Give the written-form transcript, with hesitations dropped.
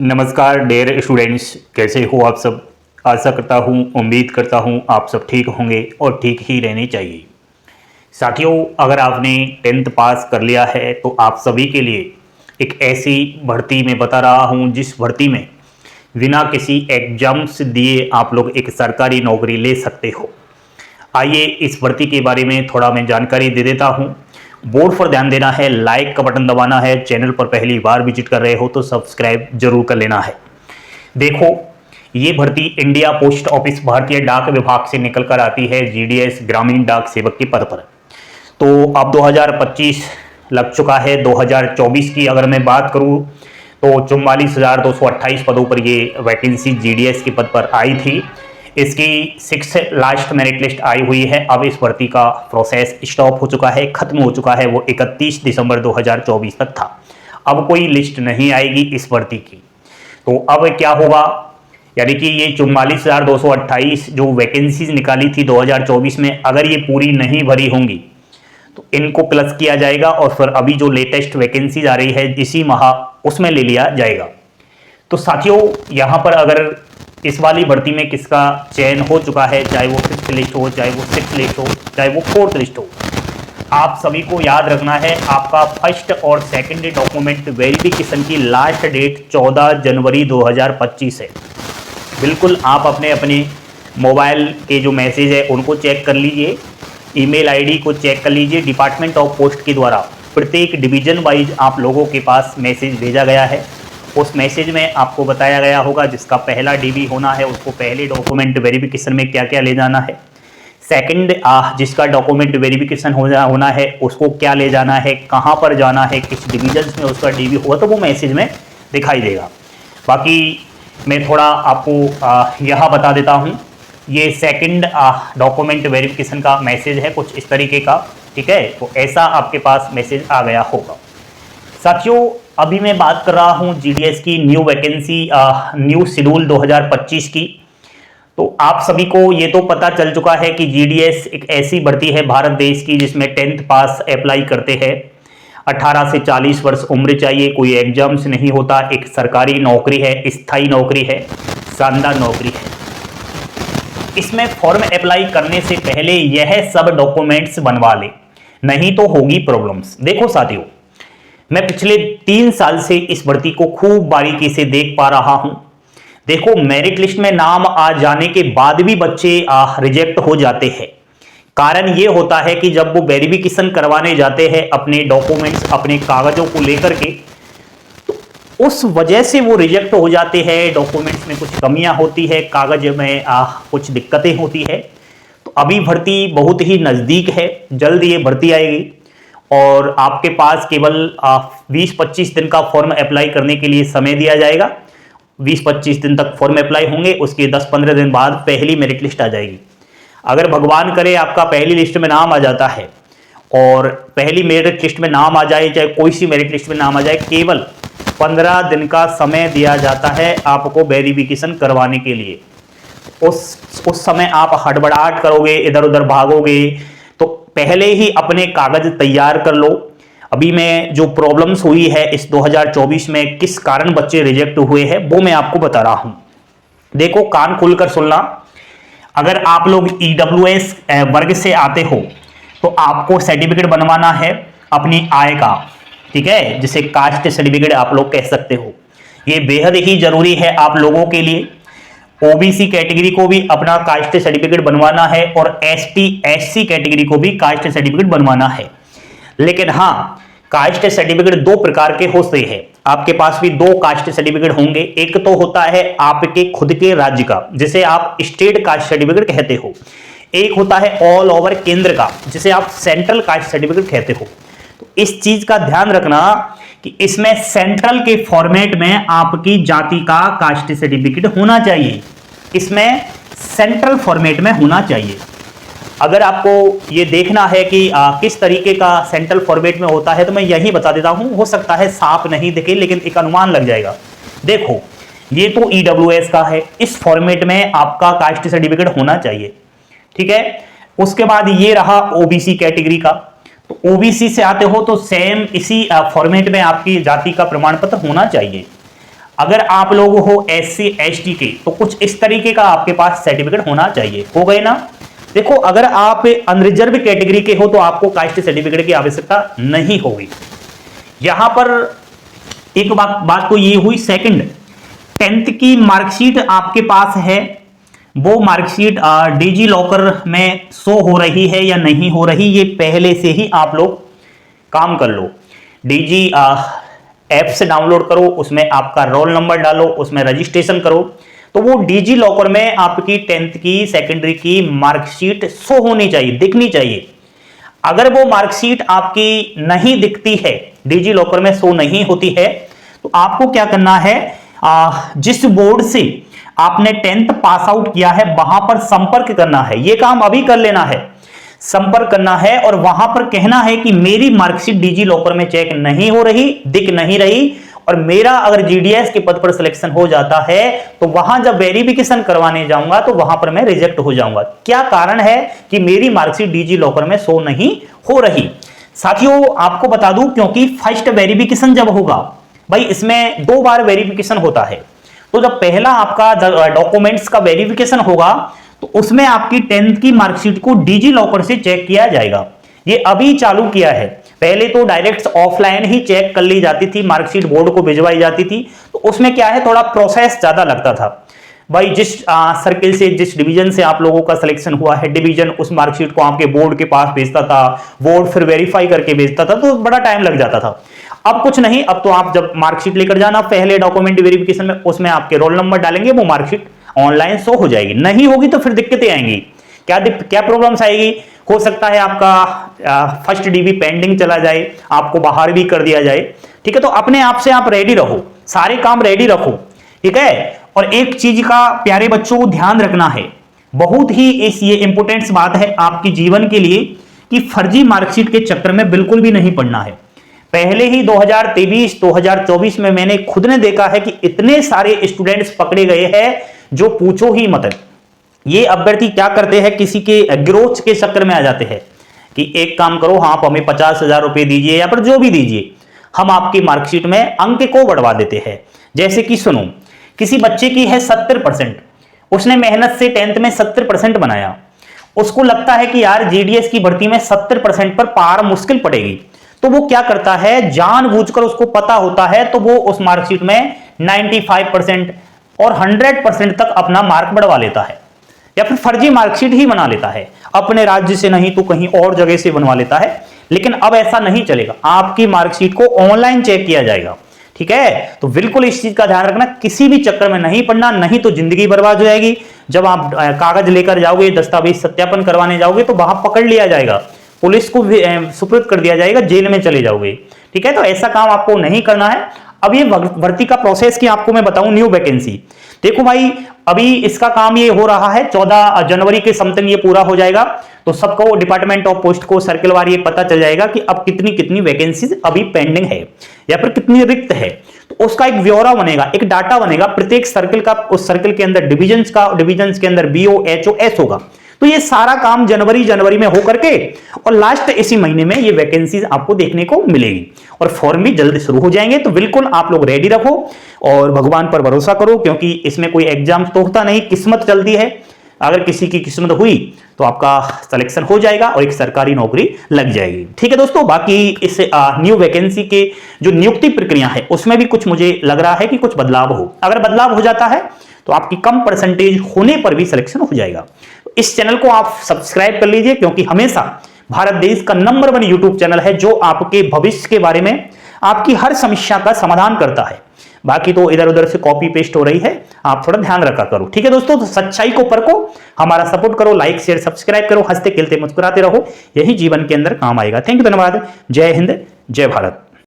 नमस्कार dear students, कैसे हो आप सब। आशा करता हूँ, उम्मीद करता हूँ आप सब ठीक होंगे और ठीक ही रहने चाहिए। साथियों, अगर आपने 10th पास कर लिया है तो आप सभी के लिए एक ऐसी भर्ती मैं बता रहा हूँ जिस भर्ती में बिना किसी एग्जाम्स दिए आप लोग एक सरकारी नौकरी ले सकते हो। आइए इस भर्ती के बारे में थोड़ा मैं जानकारी दे देता हूँ। बोर्ड पर ध्यान देना है, लाइक का बटन दबाना है, चैनल पर पहली बार विजिट कर रहे हो तो सब्सक्राइब जरूर कर लेना है। देखो, ये भर्ती इंडिया पोस्ट ऑफिस भारतीय डाक विभाग से निकल कर आती है जीडीएस ग्रामीण डाक सेवक के पद पर। तो अब 2025 लग चुका है। 2024 की अगर मैं बात करूं तो 44,228 पदों पर ये वैकेंसी जीडीएस के पद पर आई थी। इसकी 6 लास्ट मेरिट लिस्ट आई हुई है। अब इस भर्ती का प्रोसेस स्टॉप हो चुका है, खत्म हो चुका है। वो 31 दिसंबर 2024 तक था। अब कोई लिस्ट नहीं आएगी इस भर्ती की। तो अब क्या होगा, यानी कि ये 44,228 जो वैकेंसीज निकाली थी 2024 में, अगर ये पूरी नहीं भरी होंगी तो इनको प्लस किया जाएगा और फिर अभी जो लेटेस्ट वैकेंसीज आ रही है इसी माह, उसमें ले लिया जाएगा। तो साथियों, यहाँ पर अगर इस वाली भर्ती में किसका चयन हो चुका है, चाहे वो 5th लिस्ट हो, चाहे वो 6th लिस्ट हो, चाहे वो 4th लिस्ट हो, आप सभी को याद रखना है आपका फर्स्ट और सेकंड डॉक्यूमेंट वेरिफिकेशन की लास्ट डेट 14 जनवरी 2025 है। बिल्कुल आप अपने अपने मोबाइल के जो मैसेज है उनको चेक कर लीजिए, ईमेल आईडी को चेक कर लीजिए। डिपार्टमेंट ऑफ पोस्ट के द्वारा प्रत्येक डिवीजन वाइज आप लोगों के पास मैसेज भेजा गया है। उस मैसेज में आपको बताया गया होगा जिसका पहला डीबी होना है उसको पहले डॉक्यूमेंट वेरिफिकेशन में क्या क्या ले जाना है, सेकंड जिसका डॉक्यूमेंट वेरिफिकेशन होना है उसको क्या ले जाना है, कहाँ पर जाना है, किस डिवीजन में उसका डीबी होगा, तो वो मैसेज में दिखाई देगा। बाकी मैं थोड़ा आपको यह बता देता हूँ, ये सेकंड डॉक्यूमेंट वेरिफिकेशन का मैसेज है कुछ इस तरीके का, ठीक है। तो ऐसा आपके पास मैसेज आ गया होगा। साथियों, अभी मैं बात कर रहा हूं जीडीएस की न्यू वैकेंसी, न्यू शेड्यूल 2025 की। तो आप सभी को ये तो पता चल चुका है कि जीडीएस एक ऐसी भर्ती है भारत देश की जिसमें 10th पास अप्लाई करते हैं। 18 से 40 वर्ष उम्र चाहिए, कोई एग्जाम्स नहीं होता, एक सरकारी नौकरी है, स्थायी नौकरी है, शानदार नौकरी है। इसमें फॉर्म अप्लाई करने से पहले यह सब डॉक्यूमेंट्स बनवा ले, नहीं तो होगी प्रॉब्लम्स। देखो साथियों, मैं पिछले 3 साल से इस भर्ती को खूब बारीकी से देख पा रहा हूं। देखो, मेरिट लिस्ट में नाम आ जाने के बाद भी बच्चे रिजेक्ट हो जाते हैं। कारण यह होता है कि जब वो वेरिफिकेशन करवाने जाते हैं अपने डॉक्यूमेंट्स, अपने कागजों को लेकर के, तो उस वजह से वो रिजेक्ट हो जाते हैं। डॉक्यूमेंट्स में कुछ कमियां होती है, कागज में कुछ दिक्कतें होती है। तो अभी भर्ती बहुत ही नजदीक है, जल्द ये भर्ती आएगी और आपके पास केवल 20-25 दिन का फॉर्म अप्लाई करने के लिए समय दिया जाएगा। 20-25 दिन तक फॉर्म अप्लाई होंगे, उसके 10-15 दिन बाद पहली मेरिट लिस्ट आ जाएगी। अगर भगवान करे आपका पहली लिस्ट में नाम आ जाता है और पहली मेरिट लिस्ट में नाम आ जाए, चाहे कोई सी मेरिट लिस्ट में नाम आ जाए, केवल 15 दिन का समय दिया जाता है आपको वेरिफिकेशन करवाने के लिए। उस समय आप हड़बड़ाहट करोगे, इधर उधर भागोगे, तो पहले ही अपने कागज तैयार कर लो। अभी मैं जो प्रॉब्लम्स हुई है इस 2024 में, किस कारण बच्चे रिजेक्ट हुए हैं, वो मैं आपको बता रहा हूं। देखो, कान खोलकर सुनना। अगर आप लोग ईडब्ल्यूएस वर्ग से आते हो तो आपको सर्टिफिकेट बनवाना है अपनी आय का, ठीक है, जिसे कास्ट सर्टिफिकेट आप लोग कह सकते हो। ये बेहद ही जरूरी है आप लोगों के लिए। ओबीसी कैटेगरी को भी अपना कास्ट सर्टिफिकेट बनवाना है और एसटी एससी कैटेगरी को भी कास्ट सर्टिफिकेट बनवाना है। लेकिन हाँ, कास्ट सर्टिफिकेट 2 प्रकार के होते हैं। आपके पास भी 2 कास्ट सर्टिफिकेट होंगे। एक तो होता है आपके खुद के राज्य का, जिसे आप स्टेट कास्ट सर्टिफिकेट कहते हो। एक होता है ऑल ओवर केंद्र का, जिसे आप सेंट्रल कास्ट सर्टिफिकेट कहते हो। तो इस चीज का ध्यान रखना कि इसमें सेंट्रल के फॉर्मेट में आपकी जाति का कास्ट सर्टिफिकेट होना चाहिए। इसमें सेंट्रल फॉर्मेट में होना चाहिए। अगर आपको ये देखना है कि किस तरीके का सेंट्रल फॉर्मेट में होता है तो मैं यही बता देता हूं। हो सकता है साफ नहीं दिखे लेकिन एक अनुमान लग जाएगा। देखो, ये तो ईडब्ल्यूएस का है, इस फॉर्मेट में आपका कास्ट सर्टिफिकेट होना चाहिए, ठीक है। उसके बाद ये रहा ओबीसी कैटेगरी का। तो ओबीसी से आते हो तो सेम इसी फॉर्मेट में आपकी जाति का प्रमाण पत्र होना चाहिए। अगर आप लोग हो SC ST के तो कुछ इस तरीके का आपके पास सर्टिफिकेट होना चाहिए। हो गए ना। देखो अगर आप अनरिजर्व कैटेगरी के हो तो आपको कास्ट सर्टिफिकेट की आवश्यकता नहीं होगी। यहां पर एक बात तो ये हुई। सेकंड, 10th की मार्कशीट आपके पास है, वो मार्कशीट डिजी लॉकर में शो हो रही है या नहीं हो रही, ये पहले से ही आप लोग काम कर लो। डिजी ऐप से डाउनलोड करो, उसमें आपका रोल नंबर डालो, उसमें रजिस्ट्रेशन करो, तो वो डिजी लॉकर में आपकी 10th की सेकेंडरी की मार्कशीट शो होनी चाहिए, दिखनी चाहिए। अगर वो मार्कशीट आपकी नहीं दिखती है, डिजी लॉकर में शो नहीं होती है, तो आपको क्या करना है, जिस बोर्ड से आपने 10th पास आउट किया है वहां पर संपर्क करना है। ये काम अभी कर लेना है, संपर्क करना है और वहां पर कहना है कि मेरी मार्कशीट डिजी लॉकर में चेक नहीं हो रही, दिख नहीं रही, और मेरा अगर जीडीएस के पद पर सिलेक्शन हो जाता है तो वहां जब वेरिफिकेशन करवाने जाऊंगा तो वहां पर मैं रिजेक्ट हो जाऊंगा। क्या कारण है कि मेरी मार्कशीट डिजी लॉकर में शो नहीं हो रही। साथियों आपको बता दूं, क्योंकि फर्स्ट वेरिफिकेशन जब होगा, भाई इसमें 2 बार वेरिफिकेशन होता है, तो जब पहला आपका डॉक्यूमेंट्स का वेरिफिकेशन होगा तो उसमें आपकी 10th की मार्कशीट को डिजी लॉकर से चेक किया जाएगा। ये अभी चालू किया है, पहले तो डायरेक्ट ऑफलाइन ही चेक कर ली जाती थी, मार्कशीट बोर्ड को भिजवाई जाती थी, तो उसमें क्या है थोड़ा प्रोसेस ज्यादा लगता था। भाई जिस सर्किल से, जिस डिवीजन से आप लोगों का सिलेक्शन हुआ है, डिवीजन उस मार्कशीट को आपके बोर्ड के पास भेजता था, बोर्ड फिर वेरीफाई करके भेजता था, तो बड़ा टाइम लग जाता था। अब कुछ नहीं, अब तो आप जब मार्कशीट लेकर जाना पहले डॉक्यूमेंट वेरिफिकेशन में, उसमें आपके रोल नंबर डालेंगे, वो मार्कशीट ऑनलाइन शो हो जाएगी। नहीं होगी तो फिर दिक्कतें आएंगी। क्या प्रॉब्लम्स आएगी, हो सकता है आपका फर्स्ट डीबी पेंडिंग चला जाए, आपको बाहर भी कर दिया जाए। ठीक है, तो अपने आप से आप रेडी रहो, सारे काम रेडी रखो। ठीक है, और एक चीज का प्यारे बच्चों को ध्यान रखना है, बहुत ही ये इंपोर्टेंट बात है आपके जीवन के लिए, कि फर्जी मार्कशीट के चक्कर में बिल्कुल भी नहीं पड़ना है। पहले ही 2023-2024 में मैंने खुद ने देखा है कि इतने सारे स्टूडेंट्स पकड़े गए हैं जो पूछो ही मत। ये अभ्यर्थी क्या करते हैं, किसी के गिरोह के चक्कर में आ जाते हैं कि एक काम करो, हाँ आप हमें 50,000 रुपए दीजिए या फिर जो भी दीजिए, हम आपकी मार्कशीट में अंक को बढ़वा देते हैं। जैसे कि सुनो, किसी बच्चे की है 70%, उसने मेहनत से 10th में 70% बनाया, उसको लगता है कि यार जीडीएस की भर्ती में 70% पर पार मुश्किल पड़ेगी, तो वो क्या करता है, जानबूझकर, उसको पता होता है तो वो उस मार्कशीट में 95% और 100% तक अपना मार्क बढ़वा लेता है, या फिर फर्जी मार्कशीट ही बना लेता है, अपने राज्य से नहीं तो कहीं और जगह से बनवा लेता है। लेकिन अब ऐसा नहीं चलेगा, आपकी मार्कशीट को ऑनलाइन चेक किया जाएगा। ठीक है, तो बिल्कुल इस चीज का ध्यान रखना, किसी भी चक्कर में नहीं पड़ना, नहीं तो जिंदगी बर्बाद हो जाएगी। जब आप कागज लेकर जाओगे, दस्तावेज सत्यापन करवाने जाओगे तो वहां पकड़ लिया जाएगा, पुलिस को सुपुर्द कर दिया जाएगा, जेल में चले जाओगे। ठीक है, तो ऐसा काम आपको नहीं करना है। अब ये भर्ती का प्रोसेस की आपको मैं बताऊं, न्यू वैकेंसी, देखो भाई अभी इसका काम ये हो रहा है, 14 जनवरी के समथिंग ये पूरा हो जाएगा, तो सबको डिपार्टमेंट ऑफ पोस्ट को सर्किल वार ये पता चल जाएगा कि अब कितनी कितनी वैकेंसीज अभी पेंडिंग है या फिर कितनी रिक्त है। तो उसका एक ब्यौरा बनेगा, एक डाटा बनेगा प्रत्येक सर्किल का, उस सर्किल के अंदर डिविजन्स का, डिविजन्स के अंदर BO HO S होगा। तो ये सारा काम जनवरी में हो करके और लास्ट इसी महीने में ये वैकेंसीज आपको देखने को मिलेगी और फॉर्म भी जल्द शुरू हो जाएंगे। तो बिल्कुल आप लोग रेडी रखो और भगवान पर भरोसा करो, क्योंकि इसमें कोई एग्जाम तो होता नहीं, किस्मत चलती है। अगर किसी की किस्मत हुई तो आपका सिलेक्शन हो जाएगा और एक सरकारी नौकरी लग जाएगी। ठीक है दोस्तों, बाकी इस न्यू वैकेंसी के जो नियुक्ति प्रक्रिया है उसमें भी कुछ मुझे लग रहा है कि कुछ बदलाव हो। अगर बदलाव हो जाता है तो आपकी कम परसेंटेज होने पर भी सिलेक्शन हो जाएगा। इस चैनल को आप सब्सक्राइब कर लीजिए, क्योंकि हमेशा भारत देश का नंबर 1 यूट्यूब चैनल है जो आपके भविष्य के बारे में, आपकी हर समस्या का समाधान करता है। बाकी तो इधर उधर से कॉपी पेस्ट हो रही है, आप थोड़ा ध्यान रखा करो। ठीक है दोस्तों, तो सच्चाई को परखो, हमारा सपोर्ट करो, लाइक शेयर सब्सक्राइब करो, हंसते खेलते मुस्कुराते रहो, यही जीवन के अंदर काम आएगा। थैंक यू, धन्यवाद। जय हिंद, जय भारत।